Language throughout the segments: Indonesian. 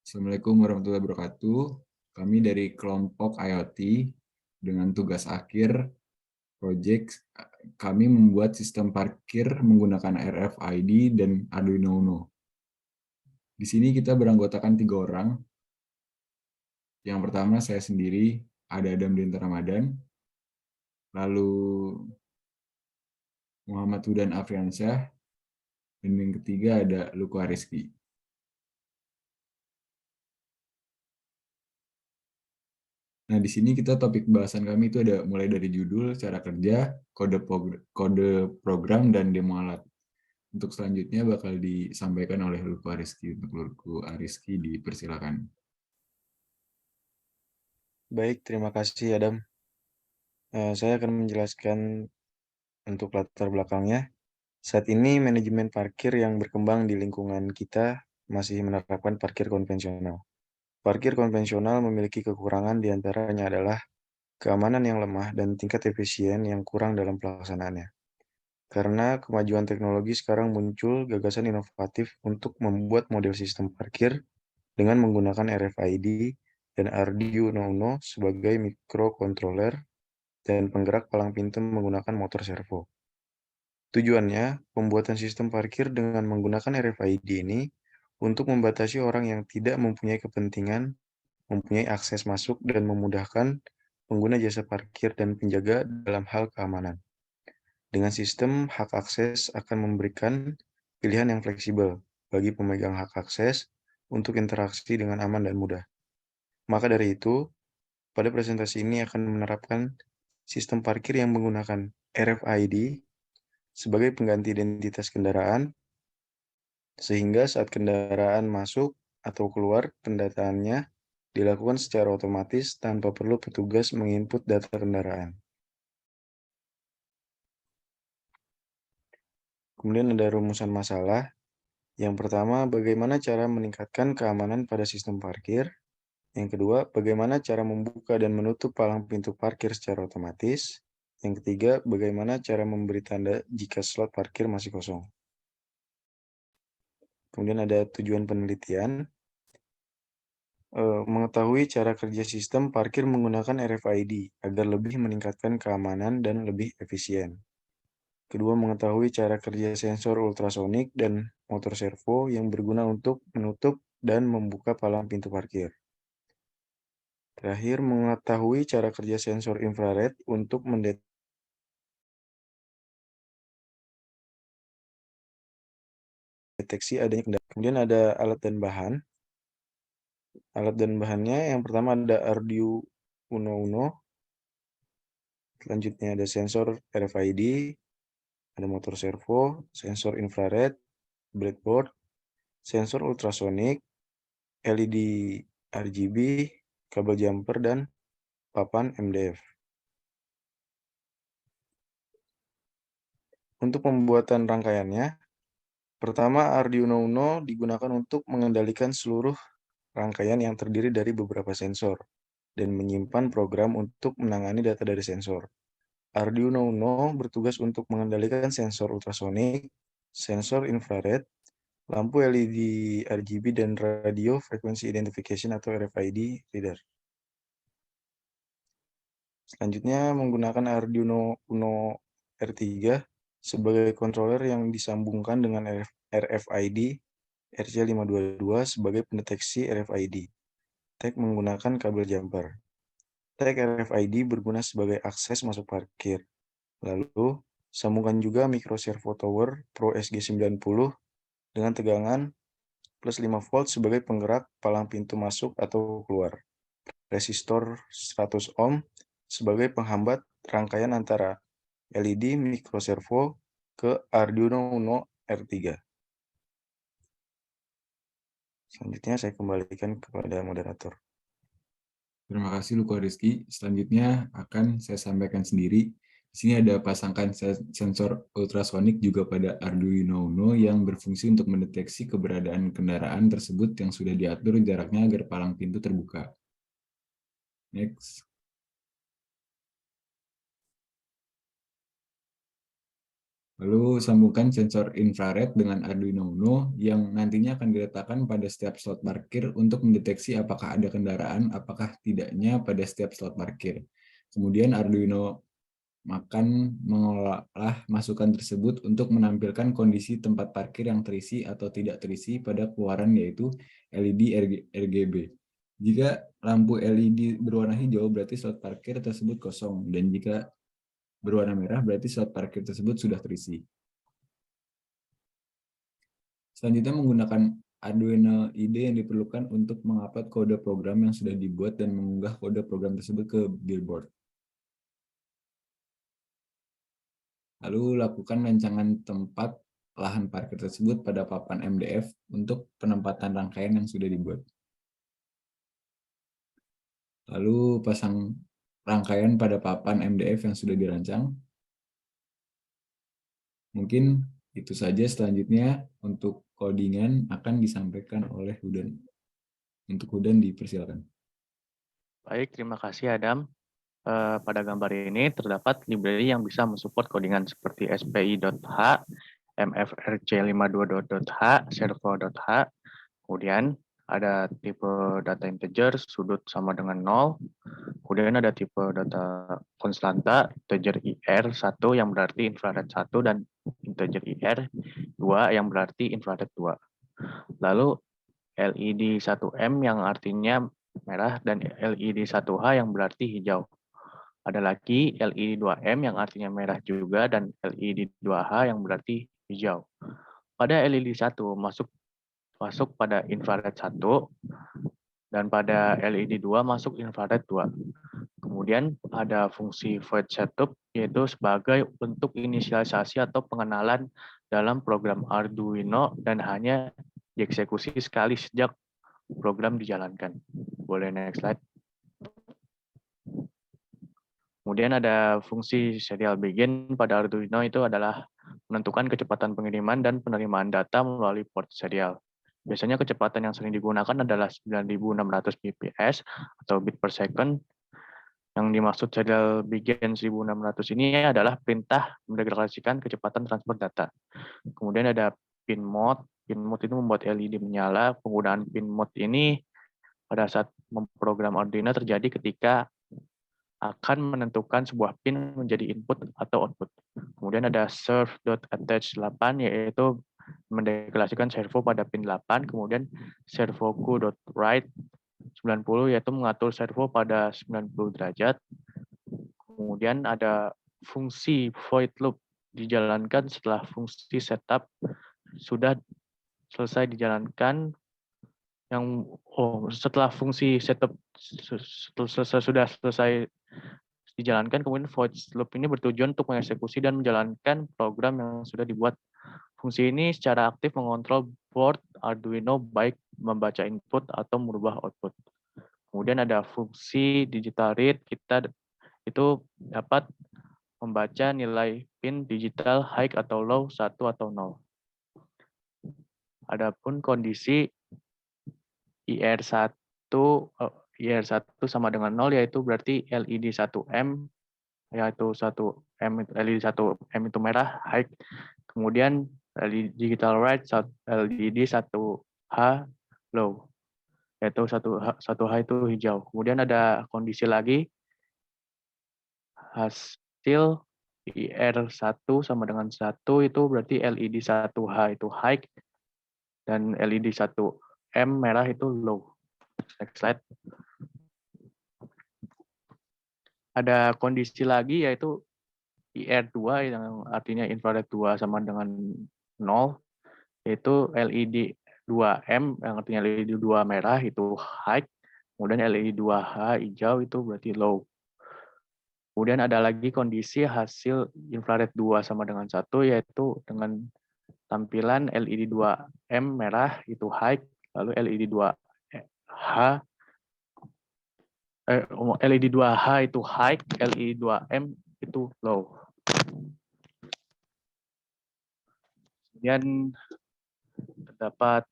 Assalamualaikum warahmatullahi wabarakatuh. Kami dari kelompok IoT dengan tugas akhir project kami membuat sistem parkir menggunakan RFID dan Arduino Uno. Di sini kita beranggotakan 3 orang. Yang pertama saya sendiri, ada Adam Dinta Ramadan, lalu Muhammad Hudan Afriansyah, dan yang ketiga ada Luku Ariski. Nah, di sini kita topik bahasan kami itu ada mulai dari judul, cara kerja, kode program, dan demo alat. Untuk selanjutnya bakal disampaikan oleh Luku Ariski. Untuk Luku Ariski dipersilakan. Baik, terima kasih Adam. Saya akan menjelaskan untuk latar belakangnya. Saat ini manajemen parkir yang berkembang di lingkungan kita masih menerapkan parkir konvensional. Parkir konvensional memiliki kekurangan diantaranya adalah keamanan yang lemah dan tingkat efisien yang kurang dalam pelaksanaannya. Karena kemajuan teknologi sekarang muncul gagasan inovatif untuk membuat model sistem parkir dengan menggunakan RFID dan Arduino Uno sebagai microcontroller dan penggerak palang pintu menggunakan motor servo. Tujuannya, pembuatan sistem parkir dengan menggunakan RFID ini untuk membatasi orang yang tidak mempunyai kepentingan, mempunyai akses masuk dan memudahkan pengguna jasa parkir dan penjaga dalam hal keamanan. Dengan sistem, hak akses akan memberikan pilihan yang fleksibel bagi pemegang hak akses untuk interaksi dengan aman dan mudah. Maka dari itu, pada presentasi ini akan menerapkan sistem parkir yang menggunakan RFID sebagai pengganti identitas kendaraan, sehingga saat kendaraan masuk atau keluar, pendataannya dilakukan secara otomatis tanpa perlu petugas menginput data kendaraan. Kemudian ada rumusan masalah. Yang pertama, bagaimana cara meningkatkan keamanan pada sistem parkir. Yang kedua, bagaimana cara membuka dan menutup palang pintu parkir secara otomatis. Yang ketiga, bagaimana cara memberi tanda jika slot parkir masih kosong. Kemudian ada tujuan penelitian, mengetahui cara kerja sistem parkir menggunakan RFID agar lebih meningkatkan keamanan dan lebih efisien. Kedua, mengetahui cara kerja sensor ultrasonik dan motor servo yang berguna untuk menutup dan membuka palang pintu parkir. Terakhir, mengetahui cara kerja sensor infrared untuk mendeteksi adanya kendaraan. Kemudian ada alat dan bahan. Alat dan bahannya yang pertama ada Arduino Uno, selanjutnya ada sensor RFID, ada motor servo, sensor infrared, breadboard, sensor ultrasonik, LED RGB, kabel jumper, dan papan MDF. Untuk pembuatan rangkaiannya, pertama Arduino Uno digunakan untuk mengendalikan seluruh rangkaian yang terdiri dari beberapa sensor dan menyimpan program untuk menangani data dari sensor. Arduino Uno bertugas untuk mengendalikan sensor ultrasonik, sensor infrared, lampu LED RGB, dan radio frequency identification atau RFID reader. Selanjutnya menggunakan Arduino Uno R3 sebagai controller yang disambungkan dengan RFID RC522 sebagai pendeteksi RFID. Tag menggunakan kabel jumper. Tag RFID berguna sebagai akses masuk parkir. Lalu, sambungkan juga micro servo tower Pro SG90 dengan tegangan plus 5 volt sebagai penggerak palang pintu masuk atau keluar. Resistor 100 ohm sebagai penghambat rangkaian antara LED micro servo ke Arduino Uno R3. Selanjutnya saya kembalikan kepada moderator. Terima kasih Luku Ariski. Selanjutnya akan saya sampaikan sendiri. Di sini ada pasangkan sensor ultrasonik juga pada Arduino Uno yang berfungsi untuk mendeteksi keberadaan kendaraan tersebut yang sudah diatur jaraknya agar palang pintu terbuka. Next. Lalu sambungkan sensor infrared dengan Arduino Uno yang nantinya akan diletakkan pada setiap slot parkir untuk mendeteksi apakah ada kendaraan, apakah tidaknya pada setiap slot parkir. Kemudian Arduino akan mengolah masukan tersebut untuk menampilkan kondisi tempat parkir yang terisi atau tidak terisi pada keluaran, yaitu LED RGB. Jika lampu LED berwarna hijau berarti slot parkir tersebut kosong, dan jika berwarna merah berarti slot parkir tersebut sudah terisi. Selanjutnya menggunakan Arduino IDE yang diperlukan untuk mengupload kode program yang sudah dibuat dan mengunggah kode program tersebut ke Billboard. Lalu lakukan rancangan tempat lahan parkir tersebut pada papan MDF untuk penempatan rangkaian yang sudah dibuat. Lalu pasang rangkaian pada papan MDF yang sudah dirancang. Mungkin itu saja, selanjutnya untuk codingan akan disampaikan oleh Hudan. Untuk Hudan dipersilakan. Baik, terima kasih Adam. Pada gambar ini terdapat library yang bisa mensupport codingan seperti spi.h, mfrc52.h, servo.h. Kemudian ada tipe data integer, sudut sama dengan 0. Kemudian ada tipe data konstanta, integer IR1 yang berarti infrared 1 dan integer IR2 yang berarti infrared 2. Lalu LED 1M yang artinya merah dan LED 1H yang berarti hijau. Ada lagi LED 2M yang artinya merah juga dan LED 2H yang berarti hijau. Pada LED 1 masuk pada infrared 1 dan pada LED 2 masuk infrared 2. Kemudian ada fungsi void setup, yaitu sebagai bentuk inisialisasi atau pengenalan dalam program Arduino dan hanya dieksekusi sekali sejak program dijalankan. Boleh next slide. Kemudian ada fungsi serial begin pada Arduino, itu adalah menentukan kecepatan pengiriman dan penerimaan data melalui port serial. Biasanya kecepatan yang sering digunakan adalah 9600 bps atau bit per second. Yang dimaksud serial begin 1600 ini adalah perintah mendeklarasikan kecepatan transfer data. Kemudian ada pin mode. Pin mode itu membuat LED menyala. Penggunaan pin mode ini pada saat memprogram Arduino terjadi ketika akan menentukan sebuah pin menjadi input atau output. Kemudian ada serve.attach 8, yaitu mendeklarasikan servo pada pin 8. Kemudian servoku.write 90, yaitu mengatur servo pada 90 derajat. Kemudian ada fungsi void loop dijalankan setelah fungsi setup sudah selesai dijalankan. Setelah fungsi setup sudah selesai dijalankan, kemudian void loop ini bertujuan untuk mengeksekusi dan menjalankan program yang sudah dibuat. Fungsi ini secara aktif mengontrol board Arduino baik membaca input atau merubah output. Kemudian ada fungsi digital read, kita itu dapat membaca nilai pin digital high atau low, 1 atau 0. Adapun kondisi IR1 sama dengan 0, yaitu berarti LED 1M, yaitu 1M, LED 1M itu merah, high. Kemudian LED digital write, LED 1H low, yaitu 1H itu hijau. Kemudian ada kondisi lagi, hasil IR1 sama dengan 1 itu berarti LED 1H itu high dan LED 1M merah itu low. Next slide. Ada kondisi lagi yaitu IR2 yang artinya infrared 2 sama dengan 0, yaitu LED 2M yang artinya LED 2 merah itu high, kemudian LED 2H hijau itu berarti low. Kemudian ada lagi kondisi hasil infrared 2 sama dengan 1, yaitu dengan tampilan LED 2M merah itu high, lalu LED 2H itu high, LED 2M itu low. Kemudian terdapat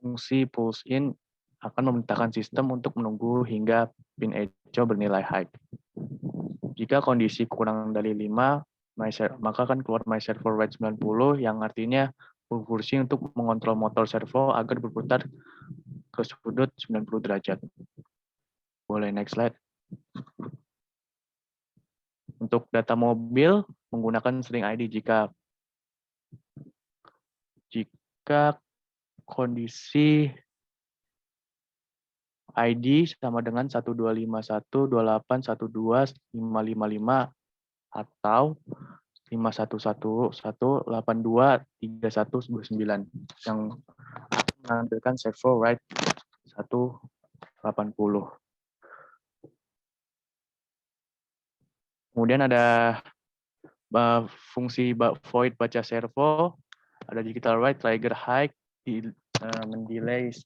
fungsi pulse in akan memerintahkan sistem untuk menunggu hingga pin hijau bernilai high. Jika kondisi kurang dari 5, maka kan keluar my servo right 90 yang artinya berfungsi untuk mengontrol motor servo agar berputar ke sudut 90 derajat. Boleh next slide. Untuk data mobil menggunakan string ID jika kondisi ID sama dengan 125128125555 atau 5111823129 yang menampilkan servo right 180. Kemudian ada fungsi void baca servo, ada digital write trigger high, mendelay 10,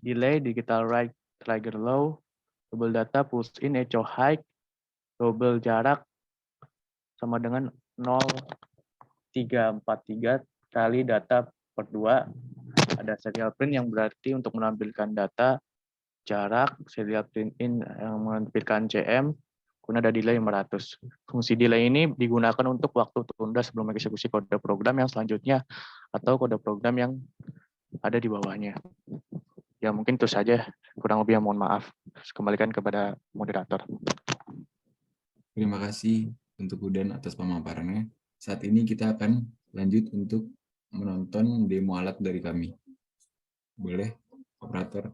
delay digital write trigger low, double data push in echo high, double jarak sama dengan 0,343 kali data per 2. Ada serial print yang berarti untuk menampilkan data jarak, serial print in yang menampilkan CM, kemudian ada delay 500. Fungsi delay ini digunakan untuk waktu tunda sebelum eksekusi kode program yang selanjutnya atau kode program yang ada di bawahnya. Ya mungkin itu saja, kurang lebih mohon maaf. Kembalikan kepada moderator. Terima kasih untuk Udan atas pemaparannya. Saat ini kita akan lanjut untuk menonton demo alat dari kami. Boleh, operator?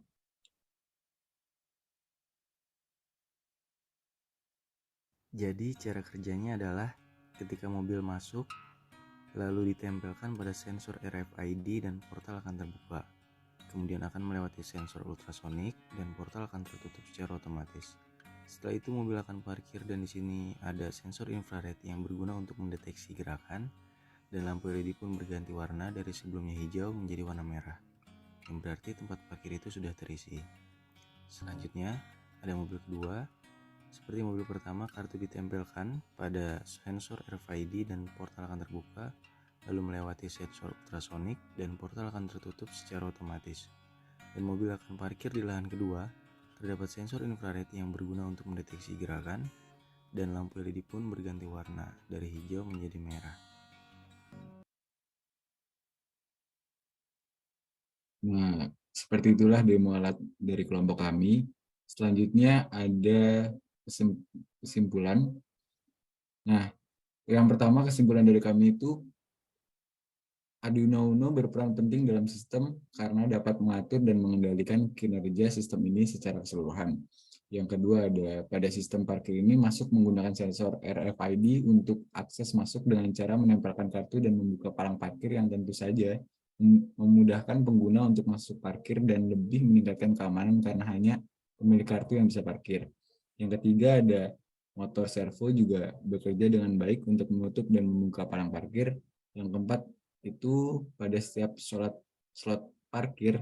Jadi cara kerjanya adalah ketika mobil masuk, lalu ditempelkan pada sensor RFID dan portal akan terbuka. Kemudian akan melewati sensor ultrasonik dan portal akan tertutup secara otomatis. Setelah itu mobil akan parkir dan di sini ada sensor infrared yang berguna untuk mendeteksi gerakan dan lampu LED pun berganti warna dari sebelumnya hijau menjadi warna merah, yang berarti tempat parkir itu sudah terisi. Selanjutnya ada mobil kedua. Seperti mobil pertama, kartu ditempelkan pada sensor RFID dan portal akan terbuka, lalu melewati sensor ultrasonik dan portal akan tertutup secara otomatis. Dan mobil akan parkir di lahan kedua. Terdapat sensor infrared yang berguna untuk mendeteksi gerakan dan lampu LED pun berganti warna dari hijau menjadi merah. Nah, seperti itulah demo alat dari kelompok kami. Selanjutnya ada kesimpulan. Nah, yang pertama kesimpulan dari kami itu Arduino Uno berperan penting dalam sistem karena dapat mengatur dan mengendalikan kinerja sistem ini secara keseluruhan. Yang kedua ada pada sistem parkir ini masuk menggunakan sensor RFID untuk akses masuk dengan cara menempelkan kartu dan membuka palang parkir yang tentu saja memudahkan pengguna untuk masuk parkir dan lebih meningkatkan keamanan karena hanya pemilik kartu yang bisa parkir. Yang ketiga ada motor servo juga bekerja dengan baik untuk menutup dan membuka palang parkir. Yang keempat itu pada setiap slot parkir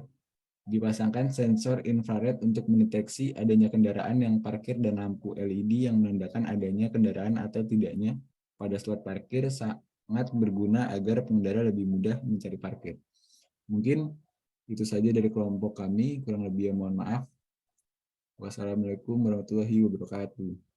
dipasangkan sensor infrared untuk mendeteksi adanya kendaraan yang parkir dan lampu LED yang menandakan adanya kendaraan atau tidaknya pada slot parkir sangat berguna agar pengendara lebih mudah mencari parkir. Mungkin itu saja dari kelompok kami, kurang lebih mohon maaf. Wassalamualaikum warahmatullahi wabarakatuh.